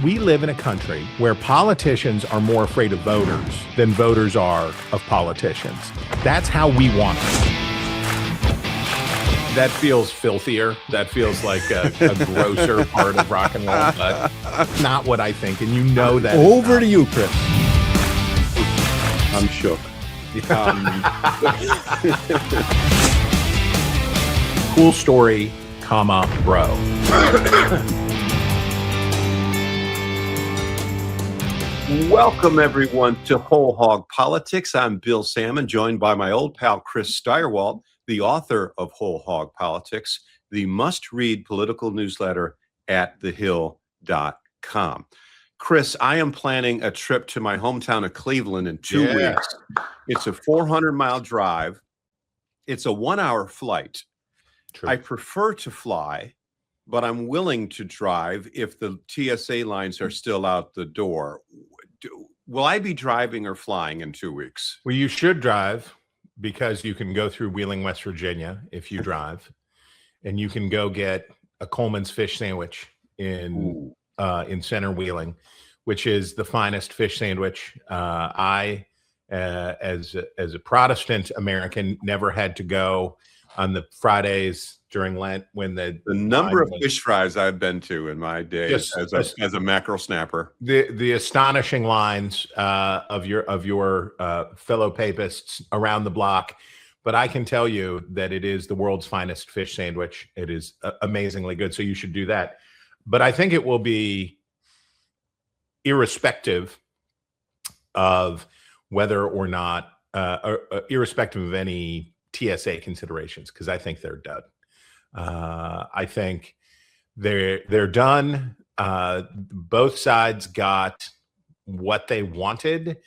We live in a country where politicians are more afraid of voters than voters are of politicians. That's how we want it. That feels filthier. That feels like a grosser part of rock and roll, but not what I think. And you know that. Over to you, Chris. I'm shook. Cool story, comma, bro. Welcome, everyone, to Whole Hog Politics. I'm Bill Sammon, joined by my old pal, Chris Stirewalt, the author of Whole Hog Politics, the must-read political newsletter at thehill.com. Chris, I am planning a trip to my hometown of Cleveland in 2 weeks. It's a 400-mile drive. It's a 1-hour flight. True. I prefer to fly, but I'm willing to drive if the TSA lines are still out the door. Will I be driving or flying in 2 weeks? Well, you should drive because you can go through Wheeling, West Virginia if you drive, and you can go get a Coleman's fish sandwich in center Wheeling, which is the finest fish sandwich. I, as a Protestant American, never had to go on the Fridays during Lent when the number of fish fries I've been to in my days as a mackerel snapper. The astonishing lines of your fellow papists around the block. But I can tell you that it is the world's finest fish sandwich. It is amazingly good. So you should do that. But I think it will be irrespective of whether or not, irrespective of any TSA considerations, because I think they're done. I think they're done. Both sides got what they wanted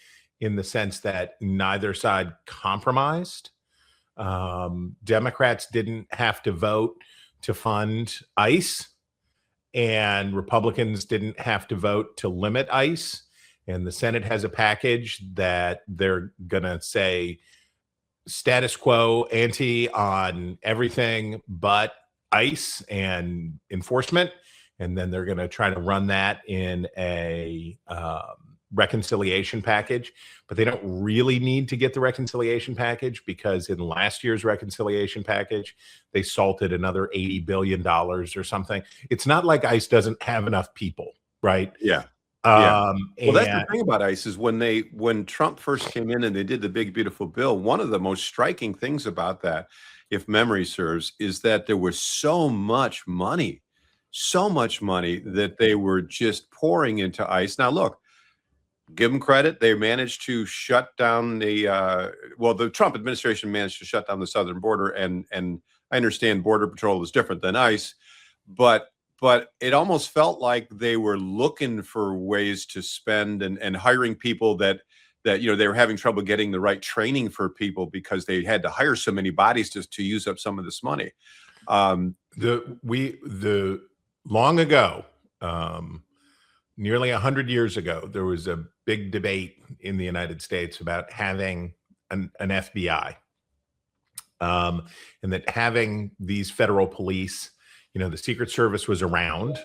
in the sense that neither side compromised. Democrats didn't have to vote to fund ICE, and Republicans didn't have to vote to limit ICE. And the Senate has a package that they're going to say status quo ante on everything but ICE and enforcement. And then they're going to try to run that in a reconciliation package. But they don't really need to get the reconciliation package because in last year's reconciliation package, they salted another $80 billion or something. It's not like ICE doesn't have enough people, right? Yeah. Well, that's the thing about ICE is when Trump first came in and they did the big, beautiful bill, one of the most striking things about that, if memory serves, is that there was so much money that they were just pouring into ICE. Now, look, give them credit. They managed to shut down the Trump administration managed to shut down the southern border. And I understand Border Patrol is different than ICE, but it almost felt like they were looking for ways to spend and hiring people that they were having trouble getting the right training for people because they had to hire so many bodies to use up some of this money. Long ago, nearly 100 years ago, there was a big debate in the United States about having an FBI, and that having these federal police. The Secret Service was around,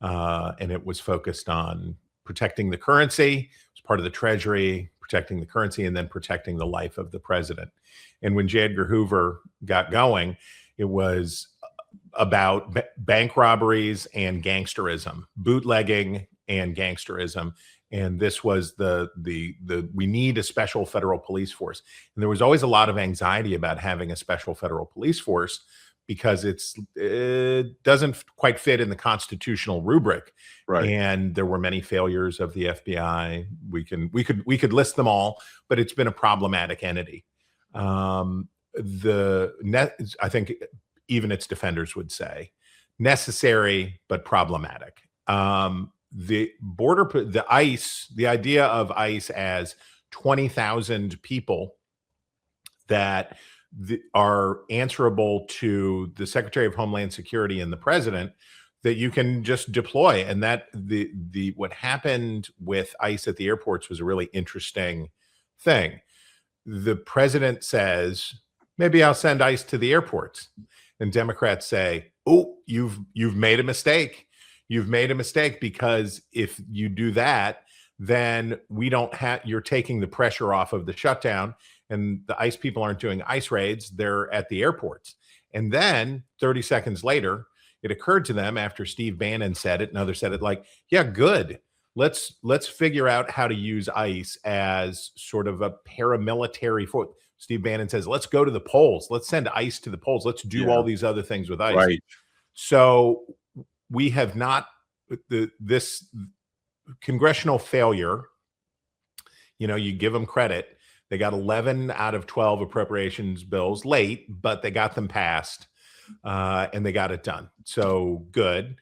and it was focused on protecting the currency. It was part of the Treasury, protecting the currency, and then protecting the life of the president. And when J. Edgar Hoover got going, it was about bank robberies and gangsterism, bootlegging and gangsterism. And this was we need a special federal police force. And there was always a lot of anxiety about having a special federal police force, because it doesn't quite fit in the constitutional rubric, right? And there were many failures of the FBI. We could list them all, but it's been a problematic entity. I think even its defenders would say necessary but problematic. The ICE, the idea of ICE as 20,000 people that are answerable to the Secretary of Homeland Security and the president, that you can just deploy. And that what happened with ICE at the airports was a really interesting thing. The president says, maybe I'll send ICE to the airports. And Democrats say, oh, you've made a mistake. you've made a mistake, because if you do that, then we don't have, you're taking the pressure off of the shutdown, and the ICE people aren't doing ICE raids. They're at the airports. And then 30 seconds later, it occurred to them, after Steve Bannon said it and others said it, like, yeah, good. Let's figure out how to use ICE as sort of a paramilitary force. Steve Bannon says, let's go to the polls. Let's send ICE to the polls. Let's do all these other things with ICE. Right. So we have not, this congressional failure, you give them credit. They got 11 out of 12 appropriations bills late, but they got them passed, and they got it done. So good.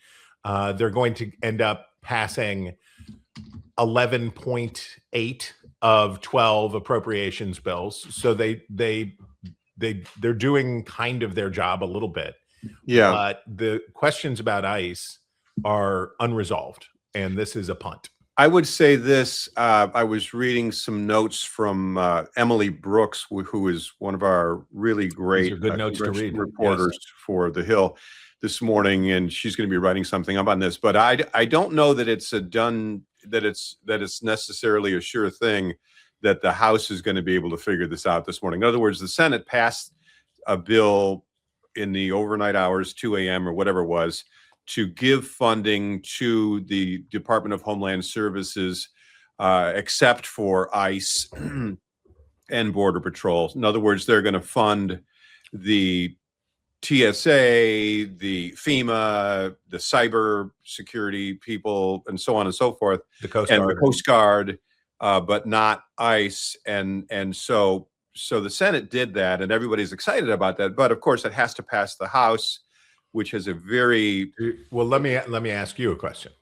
They're going to end up passing 11.8 of 12 appropriations bills. So they're doing kind of their job a little bit. Yeah. But the questions about ICE are unresolved, and this is a punt. I would say this. I was reading some notes from Emily Brooks, who is one of our really great good notes to read reporters for The Hill this morning, and she's going to be writing something up on this. But I don't know that it's it's necessarily a sure thing that the House is going to be able to figure this out this morning. In other words, the Senate passed a bill in the overnight hours, 2 a.m. or whatever it was, to give funding to the Department of Homeland Services, except for ICE and Border Patrol. In other words, they're going to fund the TSA, the FEMA, the cyber security people, and so on and so forth, the Coast and Guard. the Coast Guard, but not ICE. And so the Senate did that, and everybody's excited about that. But of course, it has to pass the House, which has a very well. Let me ask you a question.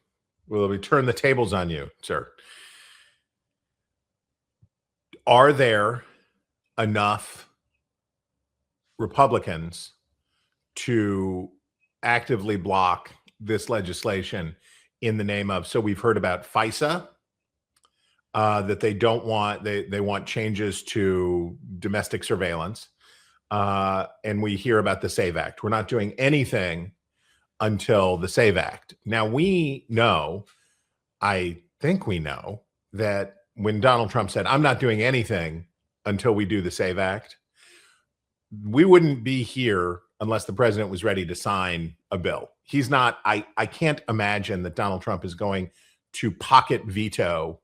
Well, we turn the tables on you, sir. Are there enough Republicans to actively block this legislation in the name of? So we've heard about FISA, that they don't want. They want changes to domestic surveillance. And we hear about the SAVE Act. We're not doing anything until the SAVE Act. Now, I think we know that when Donald Trump said, I'm not doing anything until we do the SAVE Act, we wouldn't be here unless the president was ready to sign a bill. He's not. I can't imagine that Donald Trump is going to pocket veto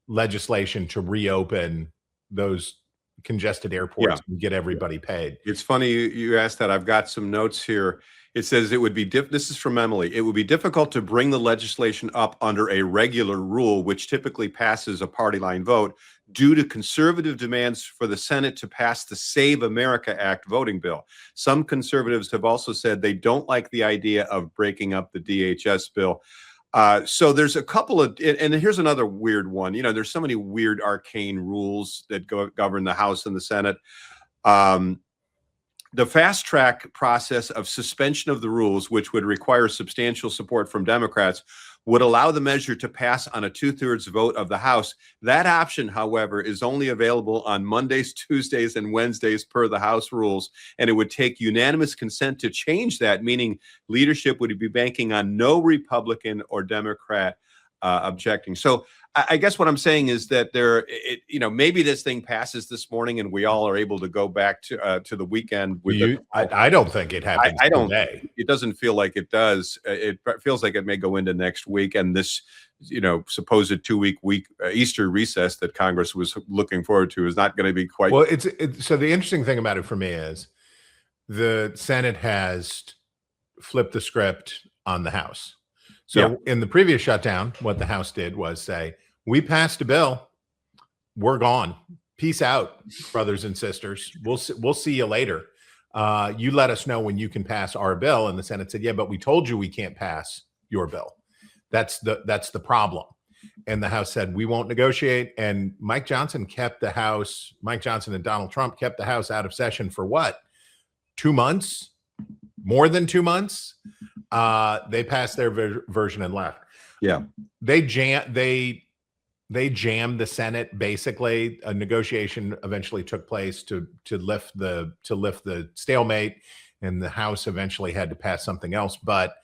legislation to reopen those congested airports and get everybody paid. It's funny you asked that. I've got some notes here. It says it would be this is from Emily. It would be difficult to bring the legislation up under a regular rule, which typically passes a party line vote, due to conservative demands for the Senate to pass the Save America Act voting bill. Some conservatives have also said they don't like the idea of breaking up the DHS bill. So there's a couple of, and here's another weird one. There's so many weird arcane rules that govern the House and the Senate. The fast track process of suspension of the rules, which would require substantial support from Democrats, would allow the measure to pass on a 2/3 vote of the House. That option, however, is only available on Mondays, Tuesdays, and Wednesdays per the House rules, and it would take unanimous consent to change that, meaning leadership would be banking on no Republican or Democrat objecting. So I guess what I'm saying is that maybe this thing passes this morning and we all are able to go back to the weekend. I don't think it happens today. It doesn't feel like it does. It feels like it may go into next week, and this, supposed 2-week Easter recess that Congress was looking forward to is not going to be quite. Well, so the interesting thing about it for me is the Senate has flipped the script on the House. So in the previous shutdown, what the House did was say, we passed a bill. We're gone. Peace out, brothers and sisters. We'll see you later. You let us know when you can pass our bill. And the Senate said, yeah, but we told you we can't pass your bill. That's the problem. And the House said, we won't negotiate. And Mike Johnson and Donald Trump kept the House out of session for what? 2 months? More than 2 months? They passed their version and left. Yeah. They jammed the Senate. Basically, a negotiation eventually took place to lift the stalemate, and the House eventually had to pass something else. But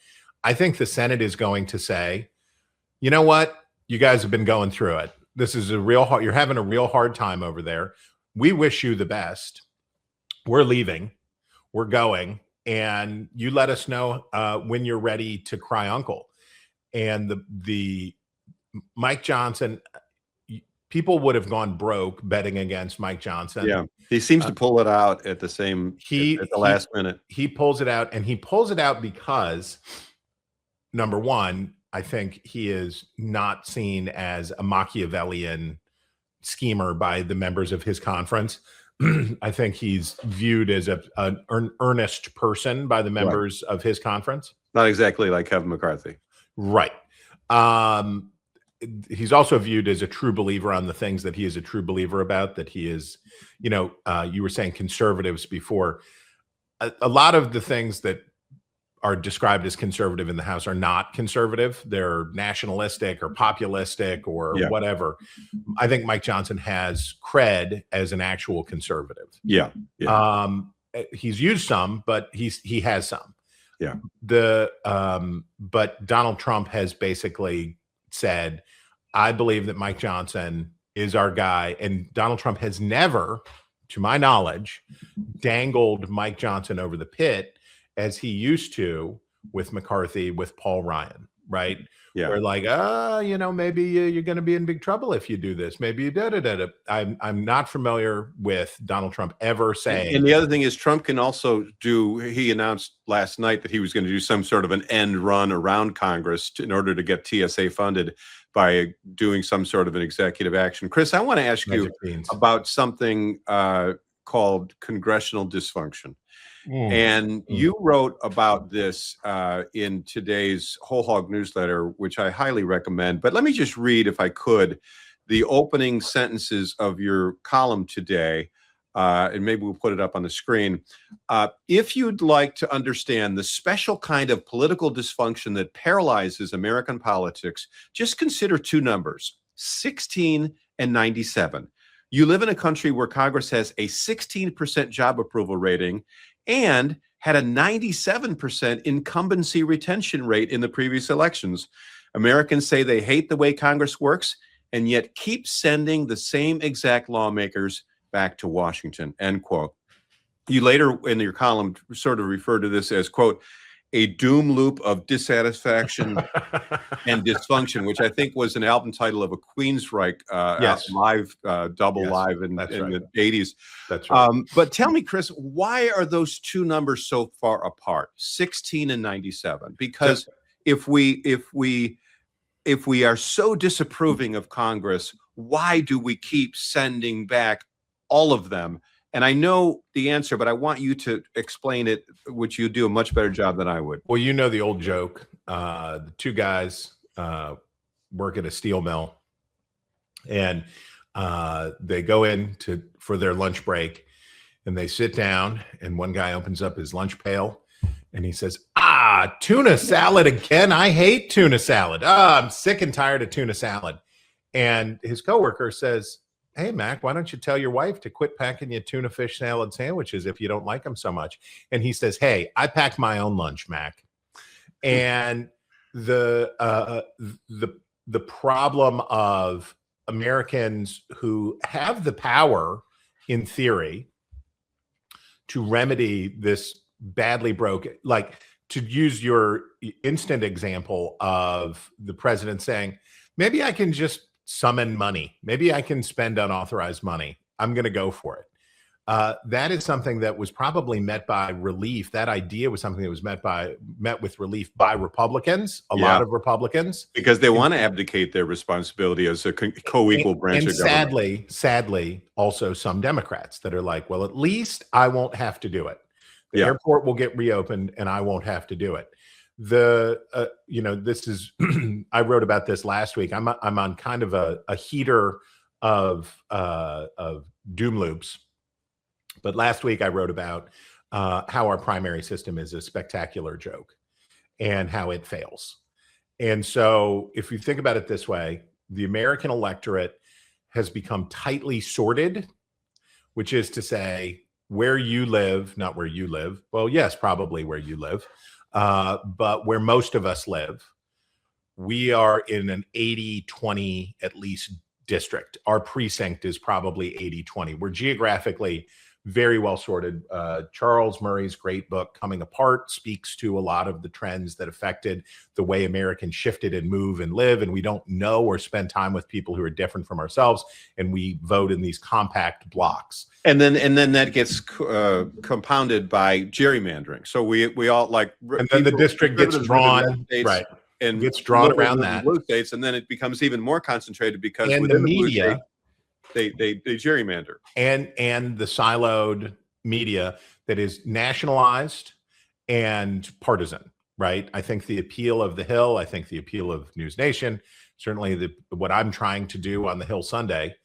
I think the Senate is going to say, you know what? You guys have been going through it. This is a real hard, you're having a real hard time over there. We wish you the best. We're leaving. We're going. And you let us know when you're ready to cry uncle. And the Mike Johnson, people would have gone broke betting against Mike Johnson. Yeah, he seems to pull it out at the last minute. He pulls it out, and he pulls it out because, number one, I think he is not seen as a Machiavellian schemer by the members of his conference. I think he's viewed as an earnest person by the members of his conference. Not exactly like Kevin McCarthy. Right. He's also viewed as a true believer on the things that he is a true believer about, that he is, you were saying conservatives before. A lot of the things that are described as conservative in the House are not conservative. They're nationalistic or populistic or whatever. I think Mike Johnson has cred as an actual conservative. Yeah. He's used some, but he has some. Yeah. But Donald Trump has basically said, I believe that Mike Johnson is our guy. And Donald Trump has never, to my knowledge, dangled Mike Johnson over the pit as he used to with McCarthy, with Paul Ryan, right? Yeah. We're like, maybe you're going to be in big trouble if you do this. Maybe you da-da-da-da. I'm not familiar with Donald Trump ever saying. And the other thing is Trump can also he announced last night that he was going to do some sort of an end run around Congress in order to get TSA funded by doing some sort of an executive action. Chris, I want to ask you about something called congressional dysfunction. And you wrote about this in today's Whole Hog newsletter, which I highly recommend. But let me just read, if I could, the opening sentences of your column today, and maybe we'll put it up on the screen. If you'd like to understand the special kind of political dysfunction that paralyzes American politics, just consider two numbers, 16 and 97. You live in a country where Congress has a 16% job approval rating and had a 97% incumbency retention rate in the previous elections. Americans say they hate the way Congress works and yet keep sending the same exact lawmakers back to Washington, end quote. You later in your column sort of refer to this as, quote, a doom loop of dissatisfaction and dysfunction, which I think was an album title of a Queensryche live, live in the 80s. That's right. But tell me, Chris, why are those two numbers so far apart, 16 and 97? Because if we are so disapproving of Congress, why do we keep sending back all of them? And I know the answer, but I want you to explain it, which you do a much better job than I would. Well, you know the old joke. The two guys work at a steel mill, and they go in for their lunch break, and they sit down, and one guy opens up his lunch pail, and he says, tuna salad again. I hate tuna salad. I'm sick and tired of tuna salad. And his coworker says, hey, Mac, why don't you tell your wife to quit packing you tuna fish salad sandwiches if you don't like them so much? And he says, hey, I pack my own lunch, Mac. And the problem of Americans who have the power, in theory, to remedy this badly broken, like to use your instant example of the president saying, maybe I can just summon money. Maybe I can spend unauthorized money. I'm going to go for it. That is something that was probably met by relief. That idea was something that was met with relief by Republicans, a lot of Republicans. Because they want to abdicate their responsibility as a co-equal branch of government. Sadly, also some Democrats that are like, well, at least I won't have to do it. The airport will get reopened and I won't have to do it. This is, I wrote about this last week. I'm on kind of a heater of doom loops. But last week I wrote about how our primary system is a spectacular joke and how it fails. And so if you think about it this way, the American electorate has become tightly sorted, which is to say where you live, not where you live. Well, yes, probably where you live. but where most of us live, we are in an 80-20 at least district. Our precinct is probably 80-20. We're geographically very well sorted. Charles Murray's great book, Coming Apart, speaks to a lot of the trends that affected the way Americans shifted and move and live. And we don't know or spend time with people who are different from ourselves. And we vote in these compact blocks. And then that gets compounded by gerrymandering. So we all like, and then the district gets drawn, right? And gets drawn around that blue states, and then it becomes even more concentrated because and the media, they gerrymander, and the siloed media that is nationalized and partisan, right? I think the appeal of the Hill, I think the appeal of News Nation, certainly what I'm trying to do on the Hill Sunday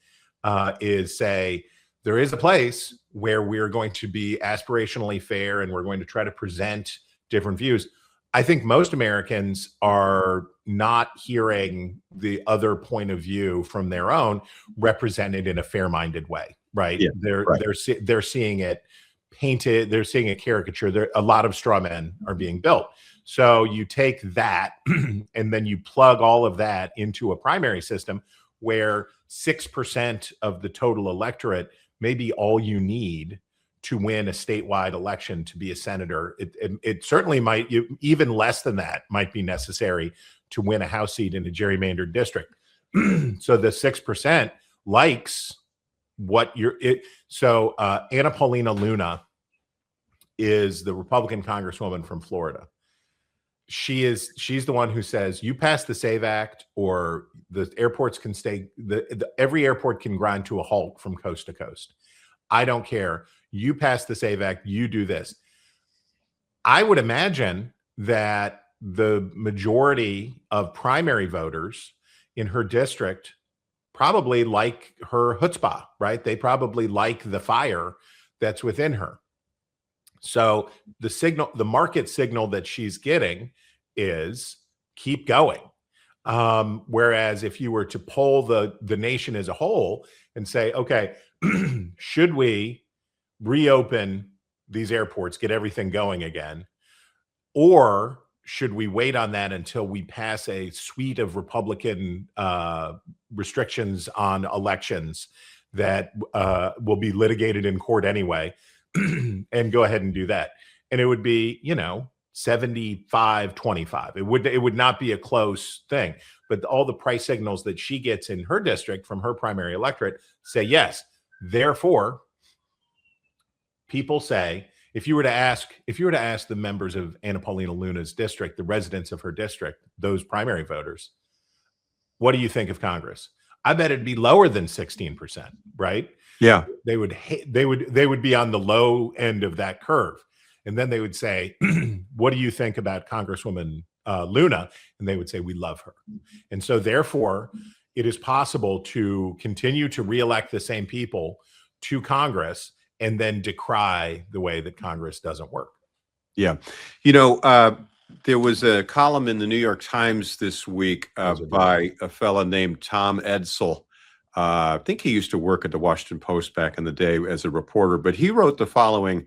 is say there is a place where we're going to be aspirationally fair and we're going to try to present different views. I think most Americans are not hearing the other point of view from their own represented in a fair-minded way, right? Yeah, they're seeing it painted, they're seeing a caricature. A lot of straw men are being built. So you take that and then you plug all of that into a primary system where 6% of the total electorate may be all you need to win a statewide election to be a senator. It certainly might, even less than that might be necessary to win a House seat in a gerrymandered district. So the 6% likes what so Anna Paulina Luna is the Republican Congresswoman from Florida. She's the one who says, you pass the SAVE Act or the airports can stay, every airport can grind to a halt from coast to coast. I don't care. You pass the SAVE Act, you do this. I would imagine that the majority of primary voters in her district probably like her chutzpah, right? They probably like the fire that's within her. So the market signal that she's getting is keep going. Whereas if you were to poll the nation as a whole and say, okay, should we reopen these airports, get everything going again? Or should we wait on that until we pass a suite of Republican restrictions on elections that will be litigated in court anyway, and go ahead and do that? And it would be, 75-25. It would not be a close thing. But all the price signals that she gets in her district from her primary electorate say yes. Therefore, people say, if you were to ask the members of Anna Paulina Luna's district, the residents of her district, those primary voters, what do you think of Congress? I bet it'd be lower than 16%, right? Yeah. They would be on the low end of that curve. And then they would say, what do you think about Congresswoman Luna? And they would say, we love her. And so therefore, it is possible to continue to reelect the same people to Congress and then decry the way that Congress doesn't work. Yeah. There was a column in the New York Times this week by a fella named Tom Edsall. I think he used to work at the Washington Post back in the day as a reporter, but he wrote the following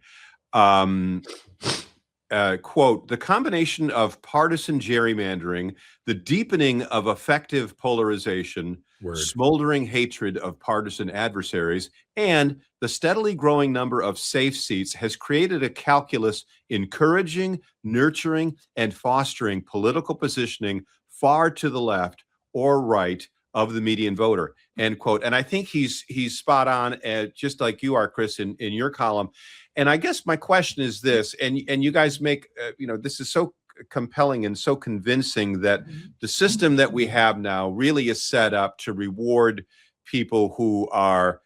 quote, the combination of partisan gerrymandering, the deepening of effective polarization, smoldering hatred of partisan adversaries, and the steadily growing number of safe seats has created a calculus encouraging, nurturing, and fostering political positioning far to the left or right of the median voter, end quote. And I think he's spot on, just like you are, Chris, in your column. And I guess my question is this, and you guys make, this is so compelling and so convincing that the system that we have now really is set up to reward people who are,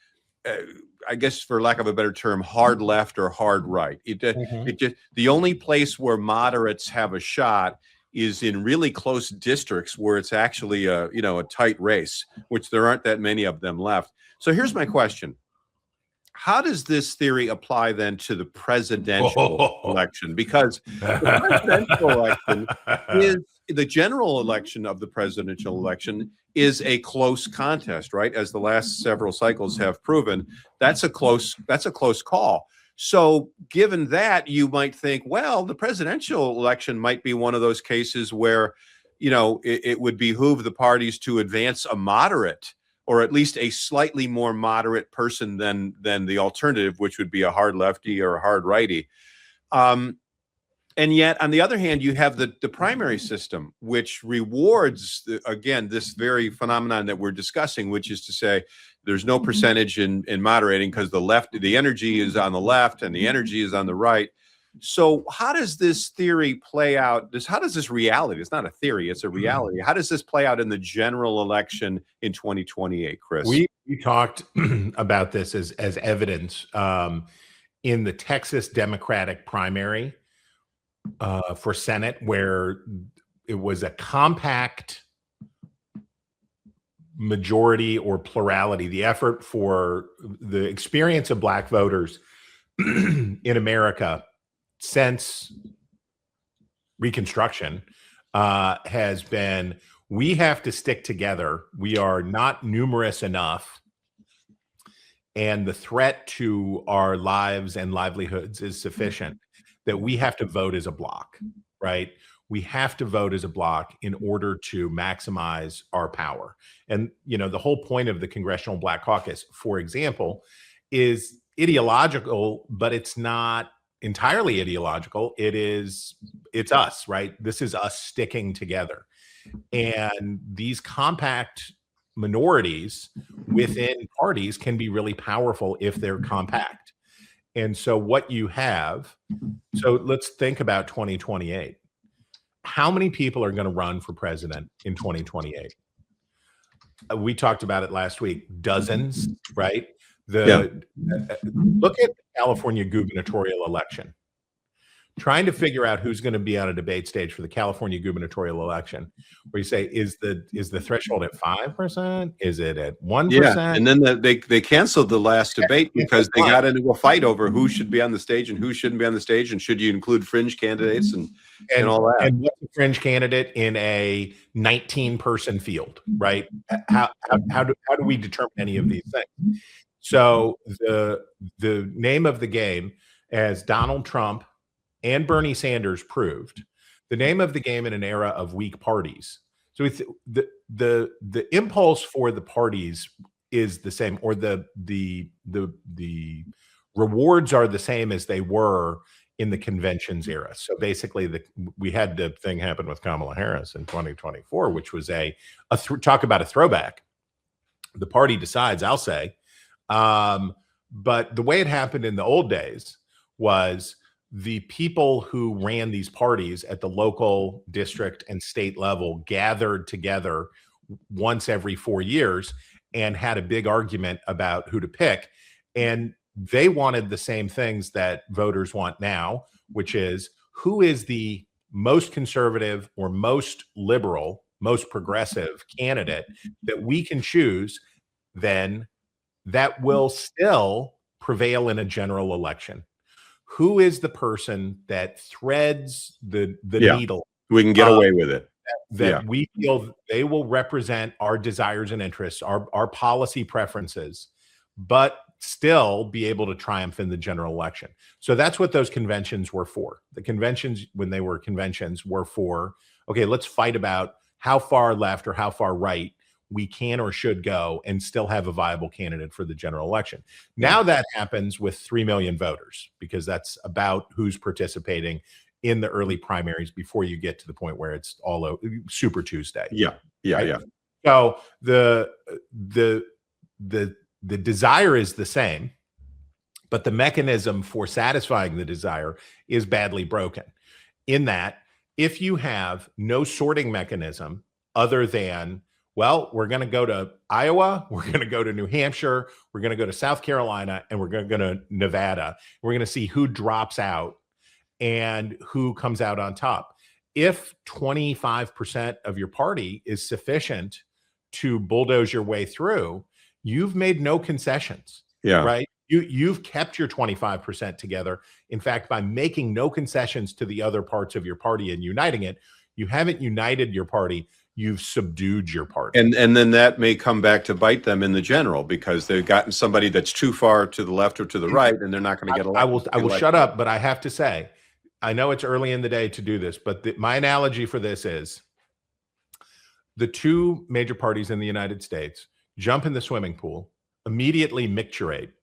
I guess, for lack of a better term, hard left or hard right. The only place where moderates have a shot is in really close districts where it's actually a tight race, which there aren't that many of them left. So here's my question. How does this theory apply then to the presidential election? Because the presidential election is the general election of the presidential election is a close contest, right? As the last several cycles have proven, that's a close call. So given that, you might think, well, the presidential election might be one of those cases where, it would behoove the parties to advance a moderate, or at least a slightly more moderate person than the alternative, which would be a hard lefty or a hard righty. And yet, on the other hand, you have the primary system, which rewards, again, this very phenomenon that we're discussing, which is to say there's no percentage in moderating because the energy is on the left and the energy is on the right. So how does this theory play out? How does this reality, it's not a theory, it's a reality. How does this play out in the general election in 2028, Chris? We talked about this as evidence in the Texas Democratic primary for Senate, where it was a compact majority or plurality. The effort for the experience of Black voters in America since Reconstruction has been, we have to stick together. We are not numerous enough, and the threat to our lives and livelihoods is sufficient that we have to vote as a block, right? We have to vote as a block in order to maximize our power. And, the whole point of the Congressional Black Caucus, for example, is ideological, but it's not entirely ideological. It's us, right? This is us sticking together. And these compact minorities within parties can be really powerful if they're compact. And so what you have, so let's think about 2028. How many people are going to run for president in 2028? We talked about it last week. Dozens, right? Look at the California gubernatorial election. Trying to figure out who's going to be on a debate stage for the California gubernatorial election, where you say, is the threshold at 5%? Is it at 1%? Yeah, and then they canceled the last debate because they got into a fight over who should be on the stage and who shouldn't be on the stage, and should you include fringe candidates and all that. And what's a fringe candidate in a 19-person field, right? How do we determine any of these things? So the name of the game, as Donald Trump and Bernie Sanders proved, the name of the game in an era of weak parties. So it's the impulse for the parties is the same, or the rewards are the same as they were in the conventions era. So basically, we had the thing happen with Kamala Harris in 2024, which was talk about a throwback. The party decides, I'll say, but the way it happened in the old days was the people who ran these parties at the local, district, and state level gathered together once every 4 years and had a big argument about who to pick. And they wanted the same things that voters want now, which is, who is the most conservative or most liberal, most progressive candidate that we can choose then that will still prevail in a general election? Who is the person that threads the needle? We can get away with it. That we feel they will represent our desires and interests, our policy preferences, but still be able to triumph in the general election. So that's what those conventions were for. The conventions, when they were conventions, were for, okay, let's fight about how far left or how far right we can or should go and still have a viable candidate for the general election. Now that happens with 3 million voters, because that's about who's participating in the early primaries before you get to the point where it's all Super Tuesday. Yeah. So the desire is the same, but the mechanism for satisfying the desire is badly broken, in that if you have no sorting mechanism other than, well, we're going to go to Iowa, we're going to go to New Hampshire, we're going to go to South Carolina, and we're going to go to Nevada. We're going to see who drops out and who comes out on top. If 25% of your party is sufficient to bulldoze your way through, you've made no concessions, right? You've kept your 25% together. In fact, by making no concessions to the other parts of your party and uniting it, you haven't united your party. you've subdued your party. And then that may come back to bite them in the general, because they've gotten somebody that's too far to the left or to the right, and they're not going to get elected. I will shut up, but I have to say, I know it's early in the day to do this, but my analogy for this is the two major parties in the United States jump in the swimming pool, immediately micturate,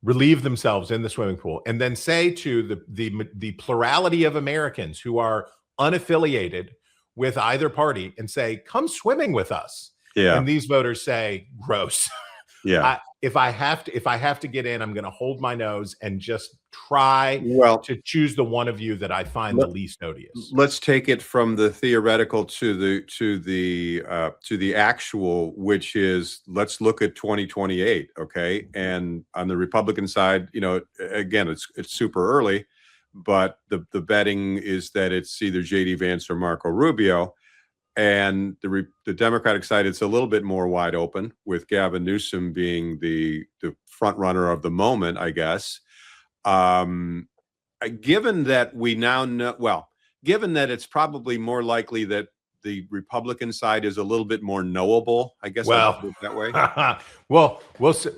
relieve themselves in the swimming pool, and then say to the plurality of Americans who are unaffiliated with either party and say, come swimming with us. Yeah. And these voters say, gross. Yeah. If I have to get in, I'm going to hold my nose and just try to choose the one of you that I find the least odious. Let's take it from the theoretical to the actual, which is, let's look at 2028. Okay. And on the Republican side, you know, again, it's super early, but the betting is that it's either JD Vance or Marco Rubio. And the Democratic side, it's a little bit more wide open, with Gavin Newsom being the front runner of the moment, I guess. Given that we now know, given that it's probably more likely that the Republican side is a little bit more knowable, I guess I'll put it that way. Well, we'll see.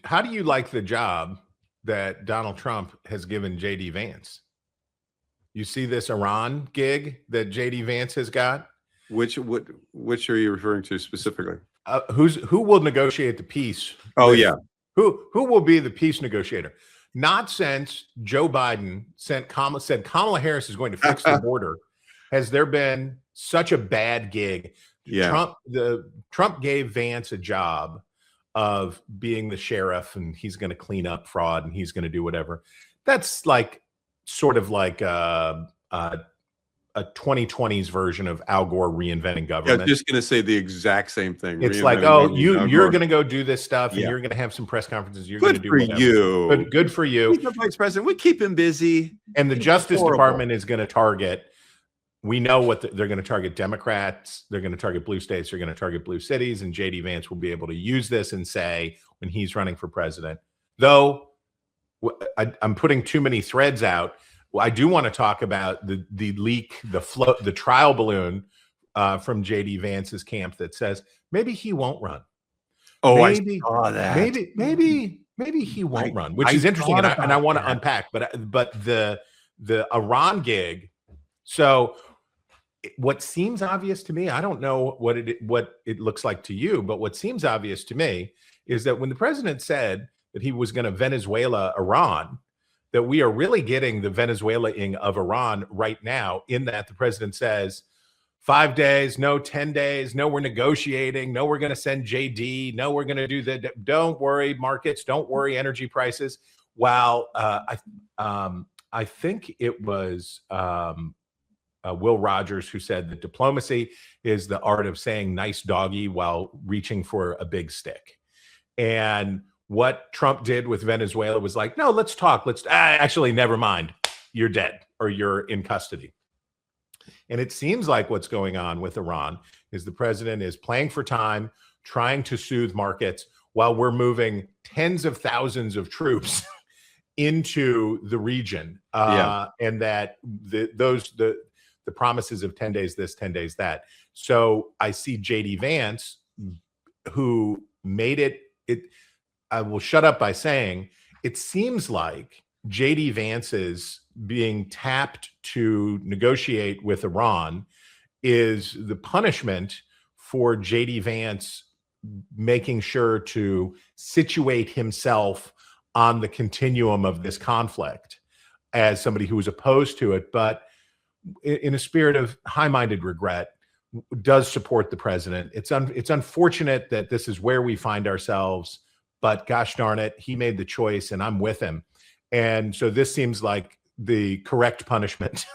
How do you like the job that Donald Trump has given JD Vance? You see this Iran gig that JD Vance has got? Which are you referring to specifically? Who will negotiate the peace? Oh, yeah. Who will be the peace negotiator? Not since Joe Biden said Kamala Harris is going to fix the border has there been such a bad gig. Yeah. Trump gave Vance a job of being the sheriff, and he's going to clean up fraud, and he's going to do whatever. That's like sort of like a 2020s version of Al Gore reinventing government. I was just going to say the exact same thing. It's like, oh, you're going to go do this stuff, and you're going to have some press conferences. You're going to do whatever. You. Good for you. He's the vice president. We keep him busy. And the Justice Department is going to target. We know what they're going to target Democrats. They're going to target blue states. They're going to target blue cities. And JD Vance will be able to use this and say, when he's running for president, though I'm putting too many threads out. Well, I do want to talk about the leak, the trial balloon from JD Vance's camp that says maybe he won't run. Oh, maybe, I saw that. Maybe he won't run, which is interesting, and I want to unpack. But the Iran gig. So what seems obvious to me, I don't know what it looks like to you, but what seems obvious to me is that when the president said that he was going to Venezuela Iran, that we are really getting the Venezuela-ing of Iran right now, in that the president says 5 days, no 10 days, no, we're negotiating, no, we're going to send JD, no, we're going to do that. Don't worry, markets, don't worry, energy prices. While I think it was Will Rogers who said that diplomacy is the art of saying nice doggy while reaching for a big stick. And what Trump did with Venezuela was like, no, let's talk. Actually, never mind. You're dead, or you're in custody. And it seems like what's going on with Iran is the president is playing for time, trying to soothe markets while we're moving tens of thousands of troops into the region. And that the promises of 10 days this, 10 days that. So I see JD Vance, who made it. I will shut up by saying it seems like JD Vance's being tapped to negotiate with Iran is the punishment for JD Vance making sure to situate himself on the continuum of this conflict as somebody who was opposed to it, but in a spirit of high-minded regret, does support the president. It's unfortunate that this is where we find ourselves, but gosh darn it, he made the choice and I'm with him. And so this seems like the correct punishment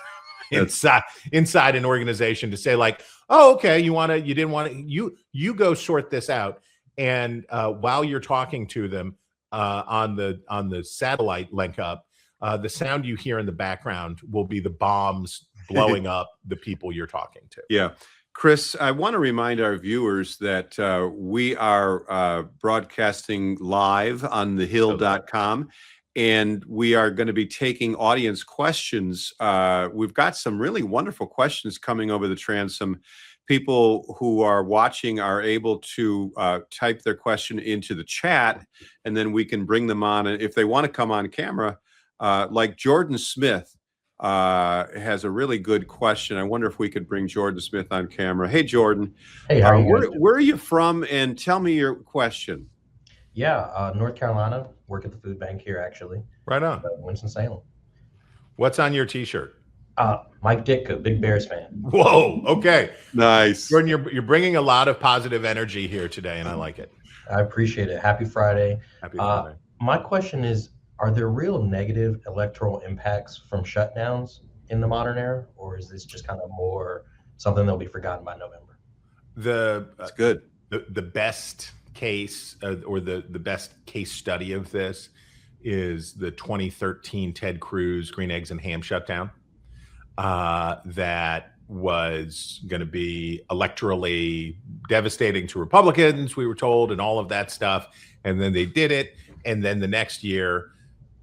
inside an organization to say like, oh, okay, you didn't want to, you go sort this out. And while you're talking to them on the satellite link up, the sound you hear in the background will be the bombs blowing up the people you're talking to. Yeah. Chris, I want to remind our viewers that we are broadcasting live on thehill.com. and we are going to be taking audience questions. We've got some really wonderful questions coming over the transom. People who are watching are able to type their question into the chat, and then we can bring them on. And if they want to come on camera, like Jordan Smith has a really good question. I wonder if we could bring Jordan Smith on camera. Hey, Jordan. Hey, how are you guys? Where are you from? And tell me your question. Yeah, North Carolina. Work at the food bank here, actually. Right on. Winston-Salem. What's on your T-shirt? Mike Ditka, big Bears fan. Whoa. Okay. Nice. Jordan, you're bringing a lot of positive energy here today, and I like it. I appreciate it. Happy Friday. Happy Friday. My question is, are there real negative electoral impacts from shutdowns in the modern era, or is this just kind of more something that'll be forgotten by November? That's good. The best case or the best case study of this is the 2013 Ted Cruz green eggs and ham shutdown. That was going to be electorally devastating to Republicans, we were told, and all of that stuff. And then they did it. And then the next year,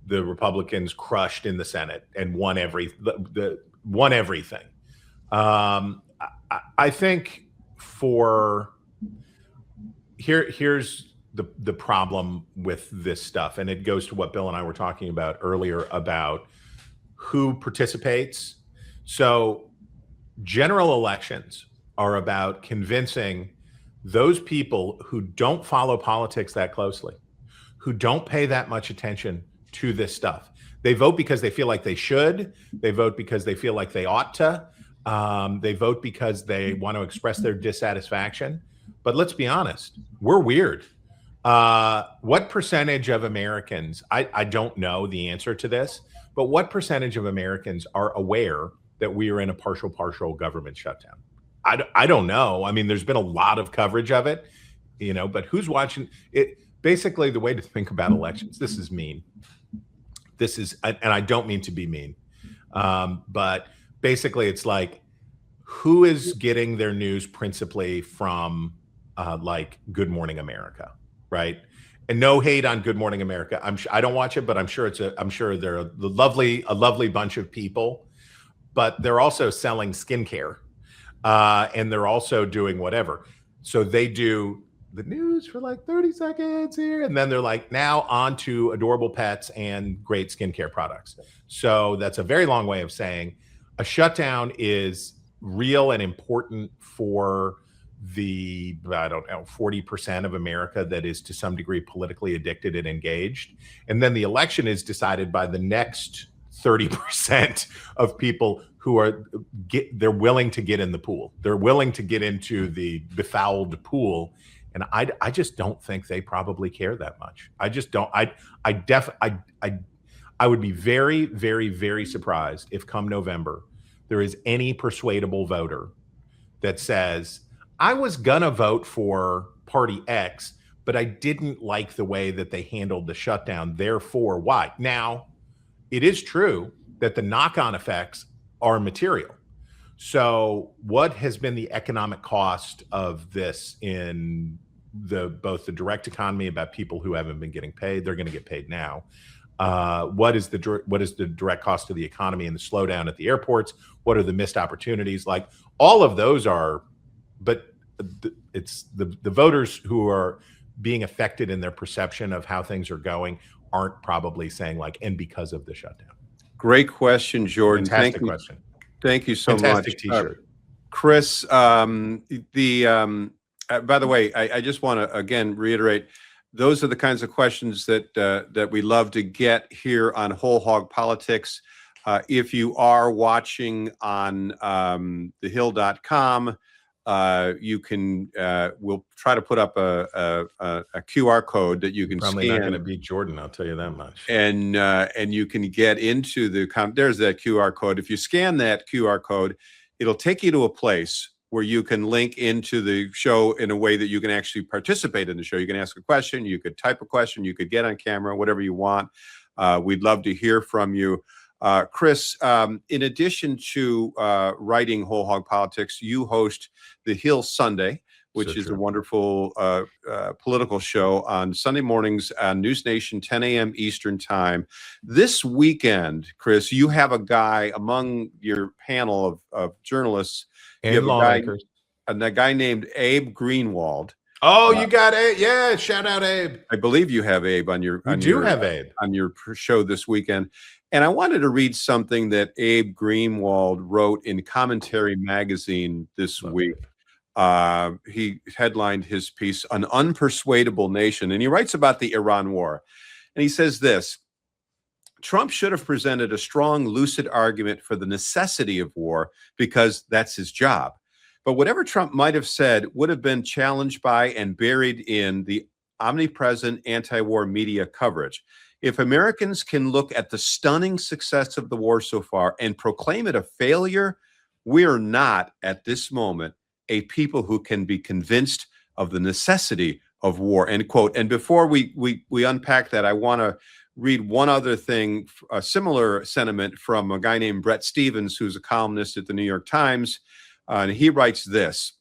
the Republicans crushed in the Senate and won everything. I think here's the problem with this stuff, and it goes to what Bill and I were talking about earlier about who participates. So general elections are about convincing those people who don't follow politics that closely, who don't pay that much attention to this stuff. They vote because they feel like they should. They vote because they feel like they ought to. They vote because they want to express their dissatisfaction. But let's be honest, we're weird. What percentage of Americans, I don't know the answer to this, but what percentage of Americans are aware that we are in a partial government shutdown? I don't know. I mean, there's been a lot of coverage of it, but who's watching it? Basically, the way to think about elections, this is mean. This is, and I don't mean to be mean, but basically it's like, who is getting their news principally from like Good Morning America, right? And no hate on Good Morning America. I don't watch it, but I'm sure they're a lovely bunch of people, but they're also selling skincare, and they're also doing whatever. So they do the news for like 30 seconds here, and then they're like, now on to adorable pets and great skincare products. So that's a very long way of saying a shutdown is real and important for the, 40% of America that is to some degree politically addicted and engaged. And then the election is decided by the next 30% of people who they're willing to get in the pool. They're willing to get into the befouled pool. And I just don't think they probably care that much. I just don't. I would be very, very, very surprised if come November there is any persuadable voter that says, I was gonna vote for party X, but I didn't like the way that they handled the shutdown. Therefore, why? Now, it is true that the knock-on effects are material. So what has been the economic cost of this in both the direct economy about people who haven't been getting paid? They're going to get paid now. What is the direct cost to the economy and the slowdown at the airports? What are the missed opportunities? Like all of those are, but it's the voters who are being affected in their perception of how things are going aren't probably saying like, and because of the shutdown. Great question, Jordan. Fantastic question. Thank you so Fantastic much. T-shirt. Chris, by the way, I just want to again reiterate, those are the kinds of questions that we love to get here on Whole Hog Politics. If you are watching on thehill.com, you can we'll try to put up a QR code that you can Probably scan. not going to beat Jordan, I'll tell you that much. And you can get into there's that QR code. If you scan that QR code, it'll take you to a place where you can link into the show in a way that you can actually participate in the show. You can ask a question, you could type a question, you could get on camera, whatever you want. We'd love to hear from you. Chris, in addition to writing Whole Hog Politics, you host The Hill Sunday. which So is a true. wonderful political show on Sunday mornings on News Nation, 10 a.m. Eastern Time. This weekend, Chris, you have a guy among your panel of journalists. You And have lawmakers. a guy named Abe Greenwald. Oh, you got Abe. Yeah, shout out Abe. I believe you have Abe on your We do have Abe on your show this weekend. And I wanted to read something that Abe Greenwald wrote in Commentary Magazine this week. He headlined his piece, An Unpersuadable Nation. And he writes about the Iran war. And he says this: Trump should have presented a strong, lucid argument for the necessity of war because that's his job. But whatever Trump might have said would have been challenged by and buried in the omnipresent anti-war media coverage. If Americans can look at the stunning success of the war so far and proclaim it a failure, we are not at this moment a people who can be convinced of the necessity of war, end quote. And before we unpack that, I want to read one other thing, a similar sentiment from a guy named Brett Stevens, who's a columnist at the New York Times. And he writes this,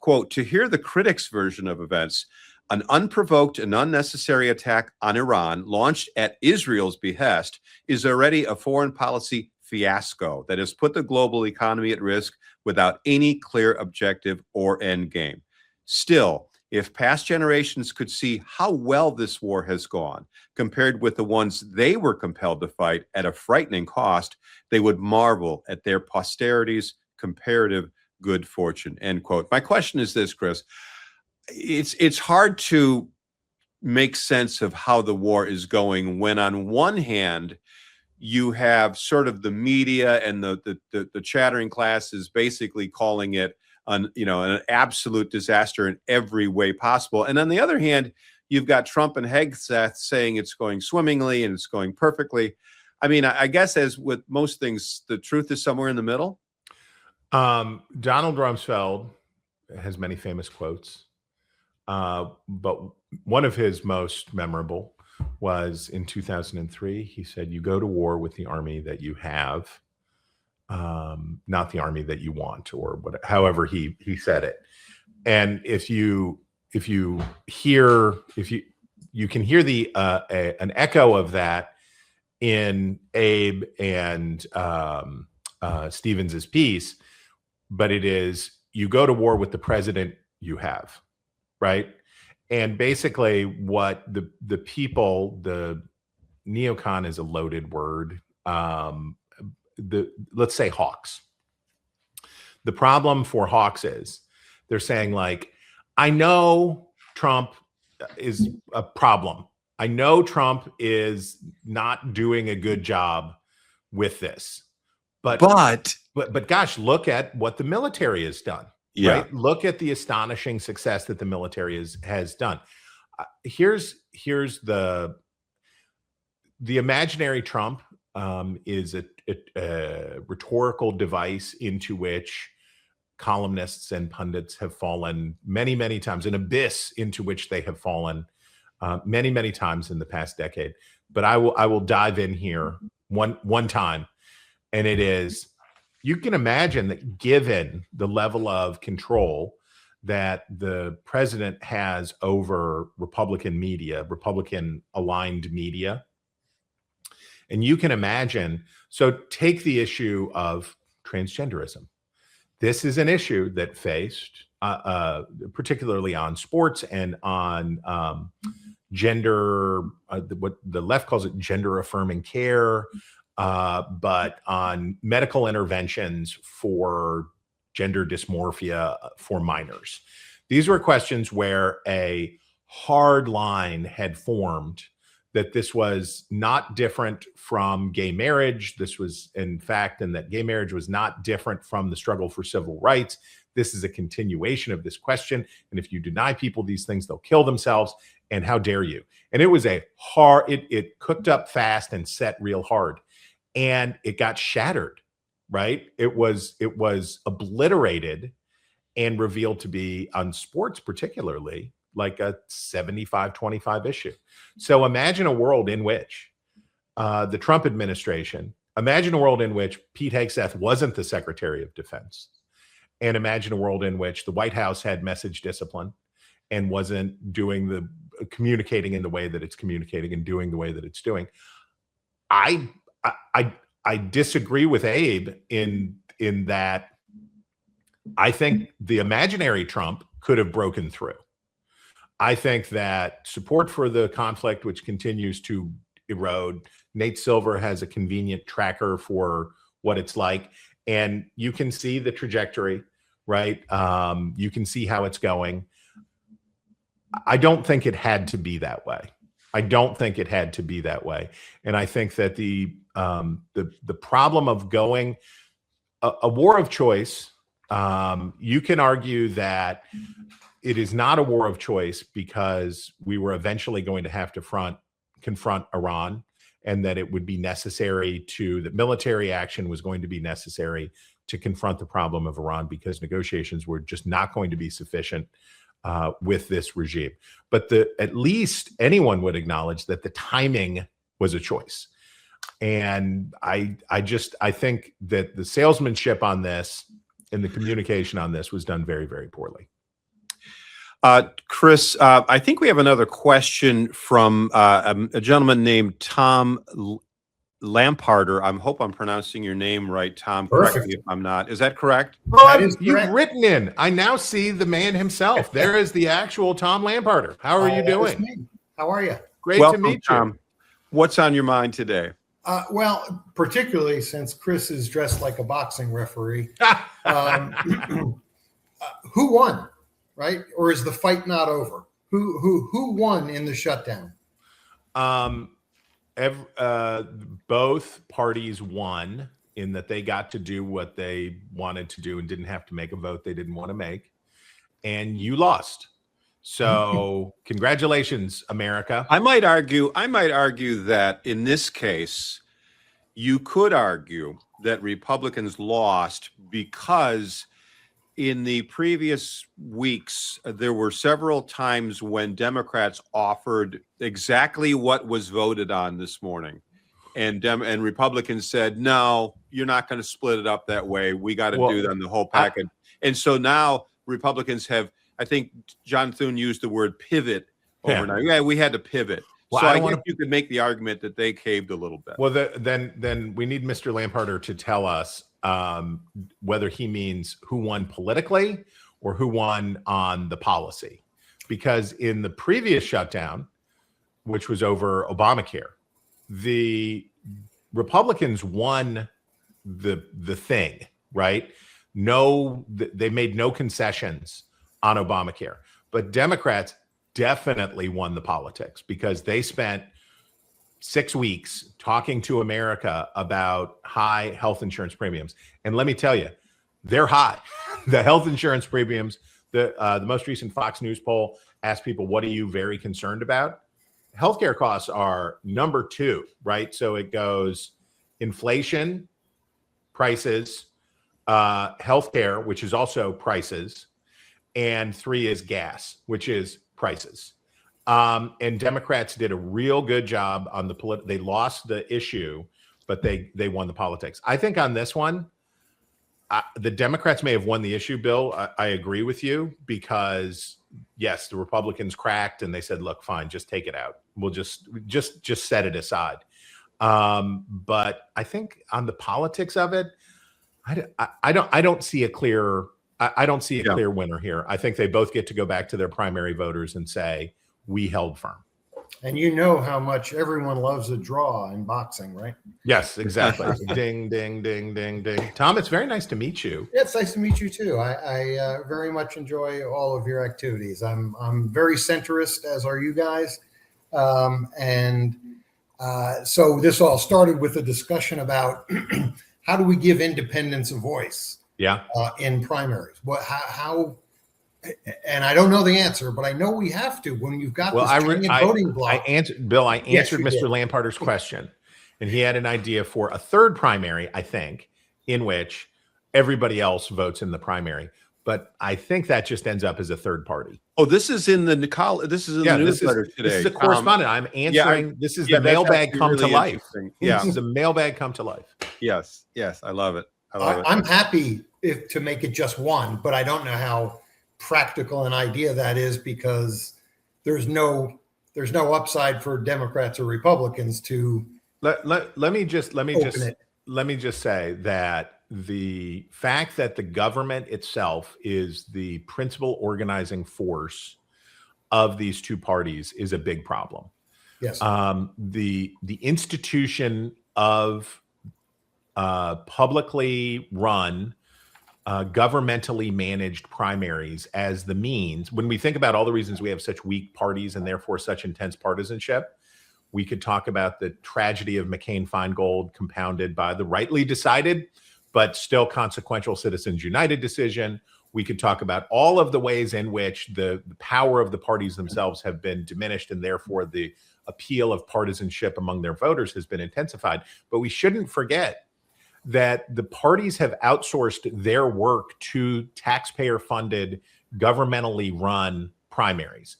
quote, to hear the critics' version of events, an unprovoked and unnecessary attack on Iran launched at Israel's behest is already a foreign policy fiasco that has put the global economy at risk without any clear objective or end game. Still, if past generations could see how well this war has gone compared with the ones they were compelled to fight at a frightening cost, they would marvel at their posterity's comparative good fortune, end quote. My question is this, Chris. It's hard to make sense of how the war is going when on one hand you have sort of the media and the chattering classes basically calling it an absolute disaster in every way possible, and on the other hand you've got Trump and Hegseth saying it's going swimmingly and it's going perfectly. I mean, I guess as with most things, the truth is somewhere in the middle. Donald Rumsfeld has many famous quotes. But one of his most memorable was in 2003. He said, you go to war with the army that you have, not the army that you want, or whatever, however he said it. And if you can hear the an echo of that in Abe and Stevens's piece, but it is, you go to war with the president you have. Right. And basically what the people, the neocon is a loaded word. Let's say hawks. The problem for hawks is they're saying, like, I know Trump is a problem. I know Trump is not doing a good job with this, but gosh, look at what the military has done. Yeah. Right? Look at the astonishing success that the military has done. Here's the imaginary Trump is a rhetorical device into which columnists and pundits have fallen many, many times, an abyss into which they have fallen many, many times in the past decade. But I will dive in here one time, and it is, you can imagine that given the level of control that the president has over Republican media, Republican aligned media, and you can imagine, so take the issue of transgenderism. This is an issue that faced, particularly on sports and on gender, what the left calls it, gender affirming care, but on medical interventions for gender dysmorphia for minors. These were questions where a hard line had formed that this was not different from gay marriage. This was, in fact, and that gay marriage was not different from the struggle for civil rights. This is a continuation of this question. And if you deny people these things, they'll kill themselves. And how dare you? And it was a hard, it cooked up fast and set real hard. And it got shattered, right? It was obliterated and revealed to be, on sports particularly, like a 75-25 issue. So imagine a world in which the Trump administration, imagine a world in which Pete Hegseth wasn't the Secretary of Defense, and imagine a world in which the White House had message discipline and wasn't doing the communicating in the way that it's communicating and doing the way that it's doing. I disagree with Abe in that I think the imaginary Trump could have broken through. I think that support for the conflict, which continues to erode, Nate Silver has a convenient tracker for what it's like, and you can see the trajectory, right? You can see how it's going. I don't think it had to be that way. I don't think it had to be that way. And I think that the problem of going a war of choice, you can argue that it is not a war of choice because we were eventually going to have to confront Iran, and that it would be necessary that military action was going to be necessary to confront the problem of Iran because negotiations were just not going to be sufficient with this regime. But at least anyone would acknowledge that the timing was a choice. And I think that the salesmanship on this and the communication on this was done very, very poorly. Chris, I think we have another question from a gentleman named Tom Lamparter. I hope I'm pronouncing your name right, Tom. Perfect. Correct me if I'm not. Is that correct? That is You've correct. written in. I now see the man himself. There is the actual Tom Lamparter. How are you That was doing? me. How are you? Great Welcome, to meet you. Tom. What's on your mind today? Well, particularly since Chris is dressed like a boxing referee. Who won, right? Or is the fight not over? Who won in the shutdown? Both parties won in that they got to do what they wanted to do and didn't have to make a vote they didn't want to make. And you lost. So congratulations, America. I might argue that in this case, you could argue that Republicans lost because in the previous weeks, there were several times when Democrats offered exactly what was voted on this morning. And Republicans said, no, you're not going to split it up that way. We got to do that on the whole package. And so now Republicans have, I think John Thune used the word pivot overnight. Yeah, we had to pivot. Well, So I guess you could make the argument that they caved a little bit. Well, then we need Mr. Lamparter to tell us whether he means who won politically or who won on the policy. Because in the previous shutdown, which was over Obamacare, the Republicans won the thing, right? No, they made no concessions on Obamacare, but Democrats definitely won the politics because they spent 6 weeks talking to America about high health insurance premiums. And let me tell you, they're high. The health insurance premiums, the most recent Fox News poll asked people, what are you very concerned about? Healthcare costs are number 2, right? So it goes inflation, prices, healthcare, which is also prices, and 3 is gas, which is prices. And Democrats did a real good job on they lost the issue, but they won the politics. I think on this one, the Democrats may have won the issue, Bill. I agree with you because yes, the Republicans cracked and they said, look, fine, just take it out. We'll just set it aside. But I think on the politics of it, I don't see a clear clear winner here. I think they both get to go back to their primary voters and say, we held firm. And you know how much everyone loves a draw in boxing, right? Yes, exactly. Ding, ding, ding, ding, ding. Tom, it's very nice to meet you. Yeah, it's nice to meet you too. I very much enjoy all of your activities. I'm very centrist, as are you guys. So this all started with a discussion about how do we give independents a voice? Yeah. In primaries. How? And I don't know the answer, but I know we have to when you've got this giant voting block. I answered Mr. Lamparter's question, and he had an idea for a third primary, I think, in which everybody else votes in the primary. But I think that just ends up as a third party. Oh, this is in the the newsletter today. This is a correspondent. I'm answering. This is the mailbag come to life. Yeah, this is a mailbag come to life. Yes, I love it. I love it. I'm happy if to make it just one, but I don't know how practical an idea that is, because there's no upside for Democrats or Republicans to let me just say that the fact that the government itself is the principal organizing force of these two parties is a big problem. Yes. The institution of publicly run, governmentally managed primaries as the means, when we think about all the reasons we have such weak parties and therefore such intense partisanship, we could talk about the tragedy of McCain-Feingold compounded by the rightly decided but still consequential Citizens United decision. We could talk about all of the ways in which the power of the parties themselves have been diminished, and therefore the appeal of partisanship among their voters has been intensified. But we shouldn't forget that the parties have outsourced their work to taxpayer-funded, governmentally run primaries.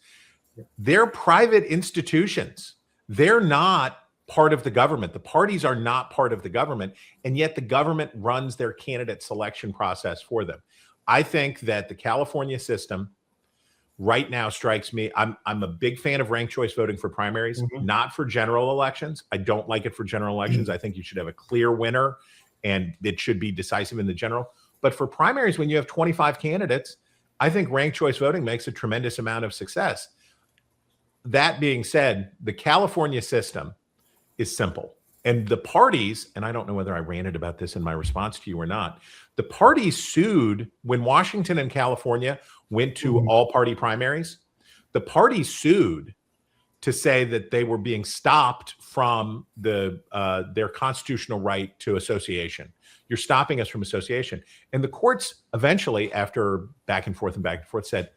They're private institutions. They're not part of the government. The parties are not part of the government, and yet the government runs their candidate selection process for them. I think that the California system right now strikes me. I'm a big fan of ranked choice voting for primaries, not for general elections. I don't like it for general elections. I think you should have a clear winner, and it should be decisive in the general. But for primaries, when you have 25 candidates, I think ranked choice voting makes a tremendous amount of success. That being said, the California system is simple. And the parties, and I don't know whether I ranted about this in my response to you or not, the parties sued when Washington and California went to all-party primaries. The parties sued to say that they were being stopped from their constitutional right to association. You're stopping us from association. And the courts eventually, after back and forth, said,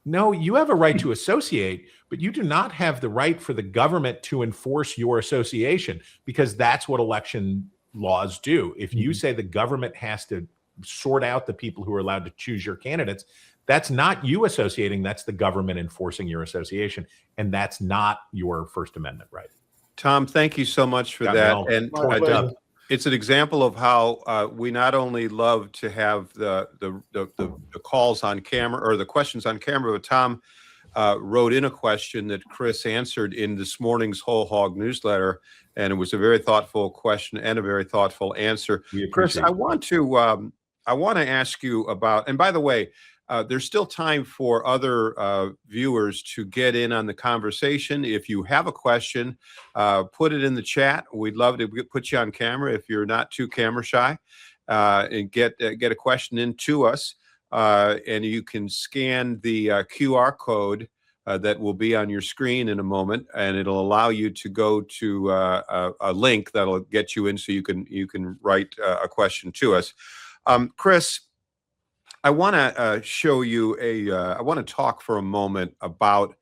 no, you have a right to associate, but you do not have the right for the government to enforce your association, because that's what election laws do. If you say the government has to sort out the people who are allowed to choose your candidates, that's not you associating, that's the government enforcing your association. And that's not your First Amendment right. Tom, thank you so much for that. And it's an example of how we not only love to have the calls on camera or the questions on camera, but Tom wrote in a question that Chris answered in this morning's Whole Hog newsletter, and it was a very thoughtful question and a very thoughtful answer. Chris, I want to ask you about, and by the way, there's still time for other viewers to get in on the conversation. If you have a question, put it in the chat. We'd love to put you on camera if you're not too camera shy, and get a question in to us. And you can scan the QR code that will be on your screen in a moment, and it'll allow you to go to a link that'll get you in, so you can write a question to us. Chris, I want to show you I want to talk for a moment about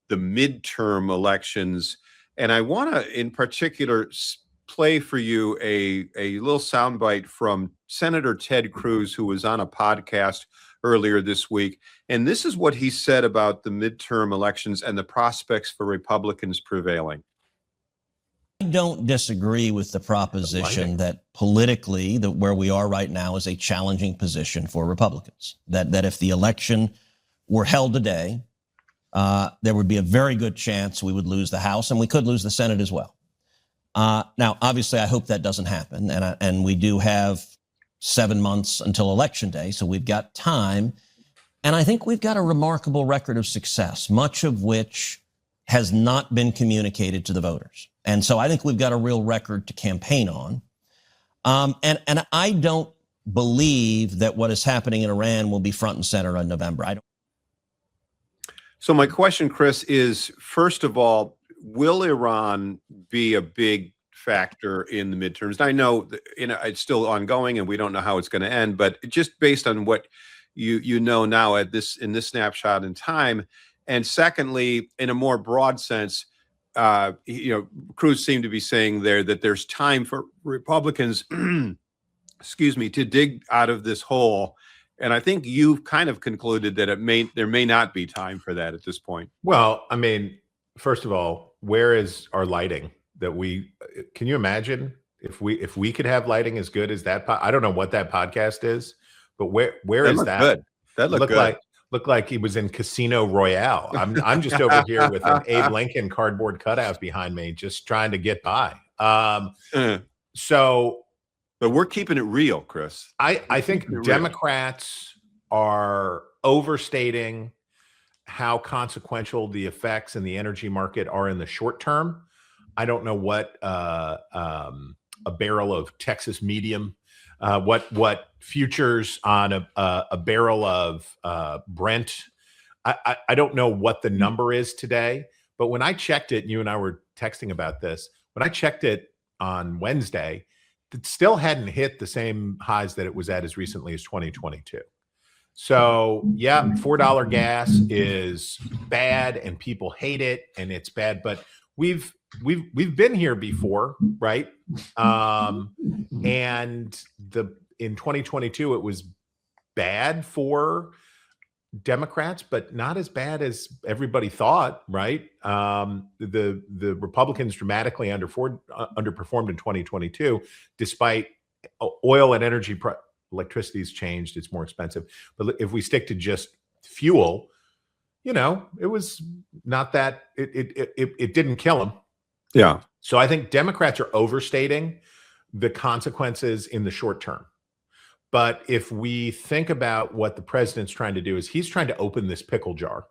the midterm elections. And I want to, in particular, play for you a little soundbite from Senator Ted Cruz, who was on a podcast earlier this week. And this is what he said about the midterm elections and the prospects for Republicans prevailing. I don't disagree with the proposition that politically, where we are right now is a challenging position for Republicans. That if the election were held today, there would be a very good chance we would lose the House, and we could lose the Senate as well. Now, obviously, I hope that doesn't happen, and we do have 7 months until Election Day, so we've got time. And I think we've got a remarkable record of success, much of which has not been communicated to the voters. And so I think we've got a real record to campaign on. And I don't believe that what is happening in Iran will be front and center in November. So my question, Chris, is, first of all, will Iran be a big factor in the midterms? And I know it's still ongoing and we don't know how it's going to end, but just based on what you know now in this snapshot in time. And secondly, in a more broad sense, Cruz seemed to be saying there that there's time for Republicans, excuse me, to dig out of this hole. And I think you've kind of concluded that there may not be time for that at this point. Well, I mean, first of all, where is our lighting? Can you imagine if we could have lighting as good as that? I don't know what that podcast is, but where That is looked that? good. That looked good. Looked like he was in Casino Royale. I'm just over here with an Abe Lincoln cardboard cutout behind me, just trying to get by. So, but we're keeping it real, Chris. I think Democrats are overstating how consequential the effects in the energy market are in the short term. I don't know what a barrel of Texas medium, what futures on a barrel of Brent. I don't know what the number is today, but when I checked it, and you and I were texting about this, when I checked it on Wednesday, it still hadn't hit the same highs that it was at as recently as 2022. So yeah, $4 gas is bad and people hate it and it's bad, but we've been here before, right? And in 2022 it was bad for Democrats, but not as bad as everybody thought, right? The Republicans dramatically underperformed in 2022, despite oil and energy electricity's changed, it's more expensive. But if we stick to just fuel, it was not that it didn't kill them. Yeah. So I think Democrats are overstating the consequences in the short term. But if we think about what the president's trying to do, is he's trying to open this pickle jar,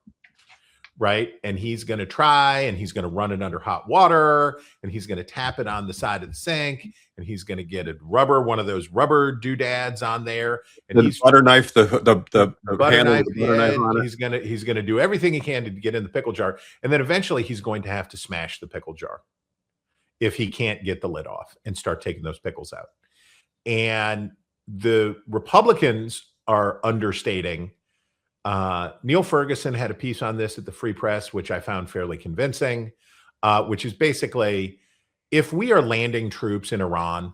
right? And he's going to try, and he's going to run it under hot water, and he's going to tap it on the side of the sink, and he's going to get one of those rubber doodads on there, and he's butter knife the handle with the butter knife on it. He's gonna do everything he can to get in the pickle jar, and then eventually he's going to have to smash the pickle jar if he can't get the lid off and start taking those pickles out. And the Republicans are understating. Neil Ferguson had a piece on this at the Free Press, which I found fairly convincing, which is basically, if we are landing troops in Iran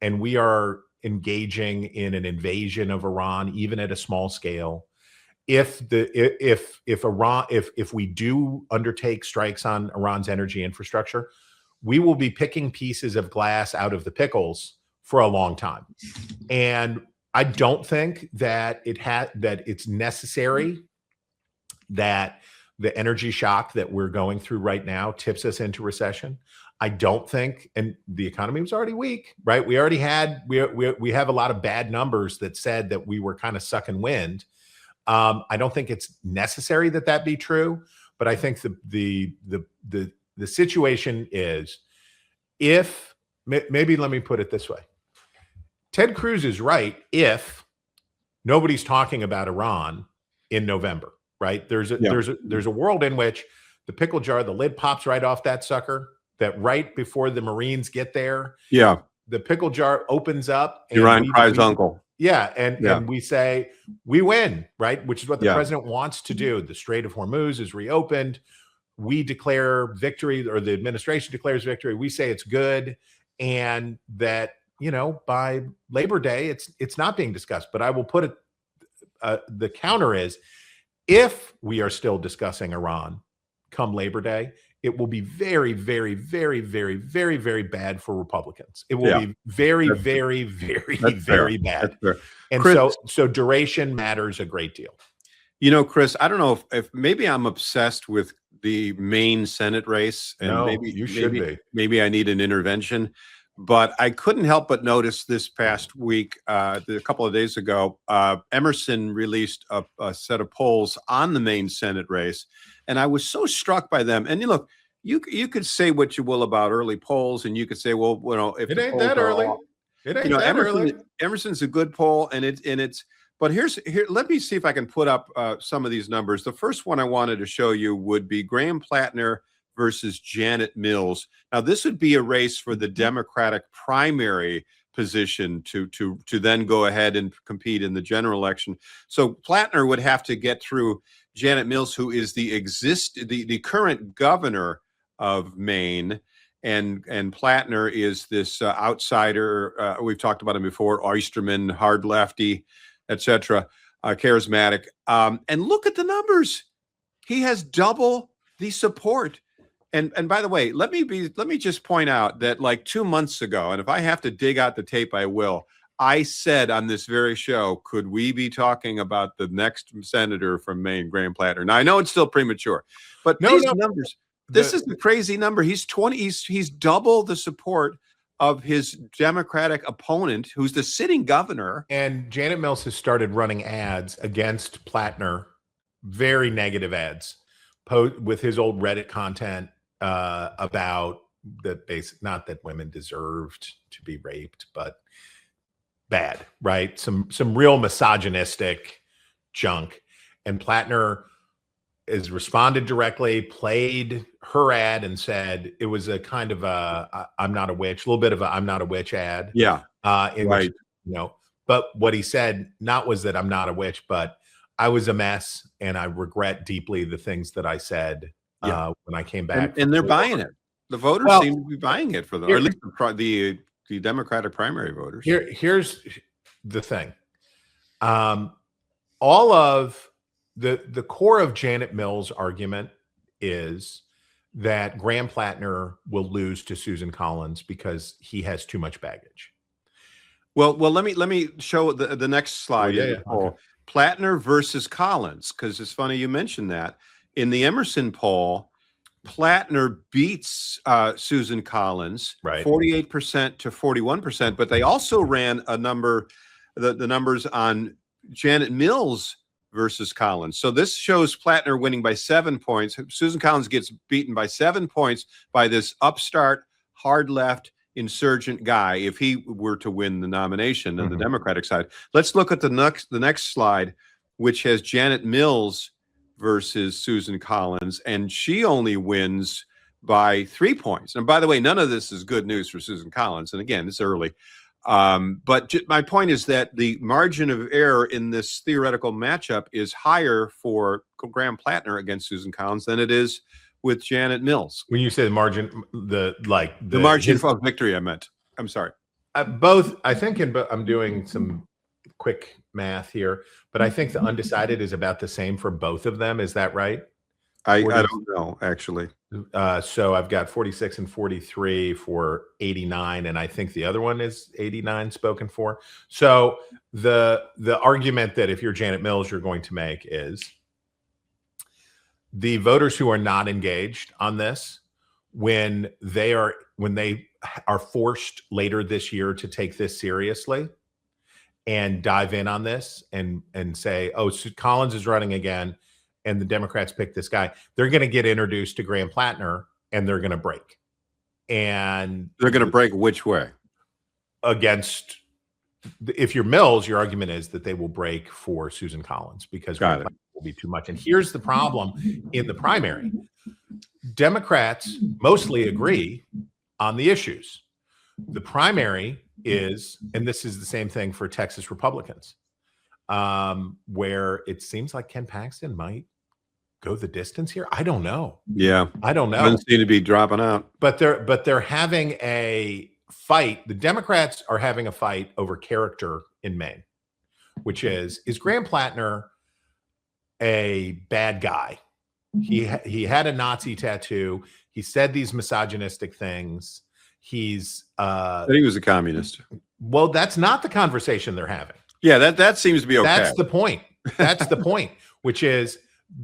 and we are engaging in an invasion of Iran, even at a small scale, if we do undertake strikes on Iran's energy infrastructure, we will be picking pieces of glass out of the pickles for a long time. And I don't think that it's necessary that the energy shock that we're going through right now tips us into recession. I don't think, and the economy was already weak, right? We already had, we have a lot of bad numbers that said that we were kind of sucking wind. I don't think it's necessary that be true, but I think the situation is, maybe let me put it this way. Ted Cruz is right if nobody's talking about Iran in November, right? There's a world in which the pickle jar, the lid pops right off that sucker, that right before the Marines get there, the pickle jar opens up. And Iran cries uncle. Yeah, and we say, we win, right? Which is what the president wants to do. The Strait of Hormuz is reopened. We declare victory, or the administration declares victory. We say it's good, and that, by Labor Day, it's not being discussed. But I will put it, the counter is, if we are still discussing Iran come Labor Day, it will be very, very, very, very, very, very bad for Republicans. It will be very, very, very, very bad. And Chris, so duration matters a great deal. Chris, I don't know if maybe I'm obsessed with the Maine Senate race, and maybe I need an intervention. But I couldn't help but notice this past week, a couple of days ago, Emerson released a set of polls on the Maine Senate race, and I was so struck by them. And look, you could say what you will about early polls, and you could say, well, if it ain't that early, it ain't that early. Emerson's a good poll, and it's. But here. Let me see if I can put up some of these numbers. The first one I wanted to show you would be Graham Platner versus Janet Mills. Now, this would be a race for the Democratic primary position to then go ahead and compete in the general election. So Platner would have to get through Janet Mills, who is the current governor of Maine, and Platner is this outsider. We've talked about him before: oysterman, hard lefty, etc., charismatic. And look at the numbers; he has double the support. And by the way, let me just point out that like 2 months ago, and if I have to dig out the tape, I will. I said on this very show, could we be talking about the next senator from Maine, Graham Platner? Now I know it's still premature, but these numbers, this is a crazy number. He's double the support of his Democratic opponent, who's the sitting governor. And Janet Mills has started running ads against Platner, very negative ads, with his old Reddit content about the basic, not that women deserved to be raped, but bad, right? Some real misogynistic junk. And Platner has responded directly, played her ad, and said it was a kind of a I'm not a witch, a little bit of a I'm not a witch ad. Yeah. Right. Which, but what he said not was that I'm not a witch, but I was a mess and I regret deeply the things that I said when I came back. And they're buying it. The voters seem to be buying it for them, or at least the Democratic primary voters. Here's the thing. All of the core of Janet Mills' argument is that Graham Platner will lose to Susan Collins because he has too much baggage. Well, let me show the next slide. Okay. Platner versus Collins, because it's funny you mentioned that. In the Emerson poll, Platner beats Susan Collins, right, 48% to 41%, but they also ran a number, the numbers on Janet Mills versus Collins. So this shows Platner winning by 7 points. Susan Collins gets beaten by 7 points by this upstart, hard left, insurgent guy if he were to win the nomination on the Democratic side. Let's look at the next slide, which has Janet Mills versus Susan Collins, and she only wins by 3 points. And by the way, none of this is good news for Susan Collins. And again, it's early. But my point is that the margin of error in this theoretical matchup is higher for Graham Platner against Susan Collins than it is with Janet Mills. When you say the margin, the margin of victory, I meant. I'm sorry. Both, I think, I'm doing some quick math here, but I think the undecided is about the same for both of them. Is that right? I don't know, actually. So I've got 46 and 43 for 89, and I think the other one is 89 spoken for. So the argument that if you're Janet Mills, you're going to make is the voters who are not engaged on this, when they are forced later this year to take this seriously and dive in on this and say, oh, Collins is running again, and the Democrats pick this guy, they're going to get introduced to Graham Platner and they're going to break. And they're going to break which way? Against, if you're Mills, your argument is that they will break for Susan Collins because Graham Platner will be too much. And here's the problem in the primary. Democrats mostly agree on the issues. The primary is, and this is the same thing for Texas Republicans, where it seems like Ken Paxton might go the distance here. I don't know. Yeah, I don't know. Doesn't seem to be dropping out. But they're having a fight. The Democrats are having a fight over character in Maine, which is Graham Platner a bad guy? He had a Nazi tattoo. He said these misogynistic things. He was a communist. Well, that's not the conversation they're having. Yeah, that seems to be okay. That's the point. That's the point, which is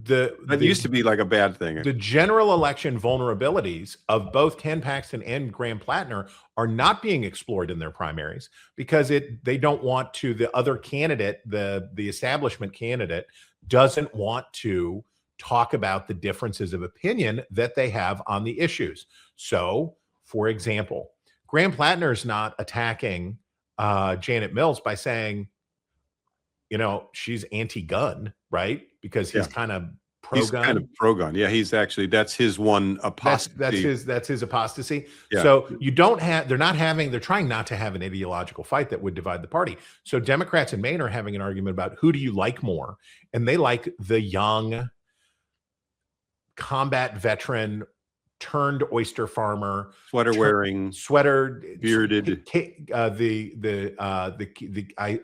that used to be like a bad thing. The general election vulnerabilities of both Ken Paxton and Graham Platner are not being explored in their primaries because they don't want to. The other candidate, the establishment candidate, doesn't want to talk about the differences of opinion that they have on the issues. So, for example, Graham Platner is not attacking Janet Mills by saying, she's anti-gun, right? Because he's kind of pro-gun. He's kind of pro-gun. Yeah, that's his one apostasy. That's his apostasy. Yeah. So they're trying not to have an ideological fight that would divide the party. So Democrats in Maine are having an argument about who do you like more? And they like the young combat veteran turned oyster farmer, sweater wearing, bearded. I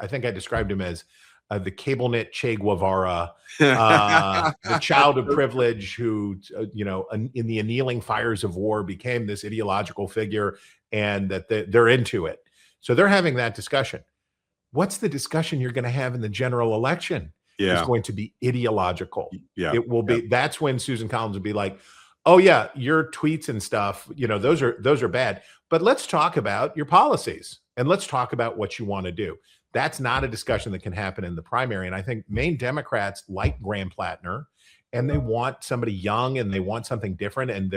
think I described him as the cable knit Che Guevara, the child of privilege who, in the annealing fires of war became this ideological figure, and that they're into it. So they're having that discussion. what's the discussion you're going to have in the general election? It's going to be ideological. Yeah. It will be. That's when Susan Collins would be like, oh yeah, your tweets and stuff, you know, those are bad. But let's talk about your policies and let's talk about what you want to do. That's not a discussion that can happen in the primary. And I think Maine Democrats like Graham Platner, and they want somebody young and they want something different. And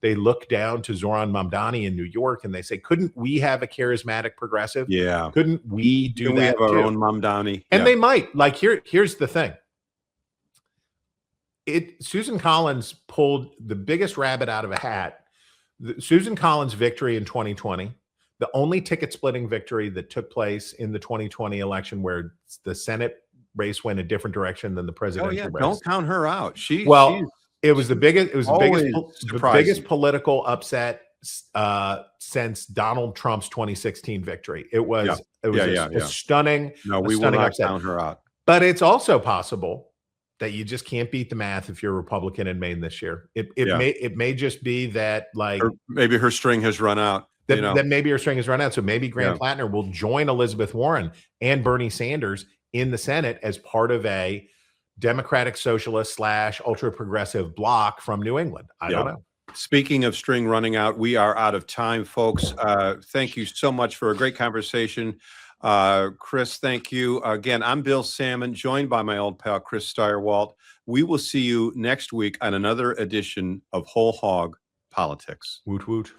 they look down to Zoran Mamdani in New York and they say, couldn't we have a charismatic progressive? Yeah. Couldn't we do Can that we have our too? own Mamdani? And they might. Like here's the thing. Susan Collins pulled the biggest rabbit out of a hat. Susan Collins' victory in 2020, the only ticket splitting victory that took place in the 2020 election where the Senate race went a different direction than the presidential race. Don't count her out. It was the biggest political upset since Donald Trump's 2016 victory. It was a stunning. No, we will not count her out. But it's also possible that you just can't beat the math if you're a Republican in Maine this year. It may just be that maybe her string has run out. That maybe her string has run out. So maybe Graham Platner will join Elizabeth Warren and Bernie Sanders in the Senate as part of a Democratic Socialist / ultra progressive bloc from New England. I don't know. Speaking of string running out, we are out of time, folks. Thank you so much for a great conversation. Chris, thank you. Again, I'm Bill Sammon, joined by my old pal, Chris Stirewalt. We will see you next week on another edition of Whole Hog Politics. Woot woot.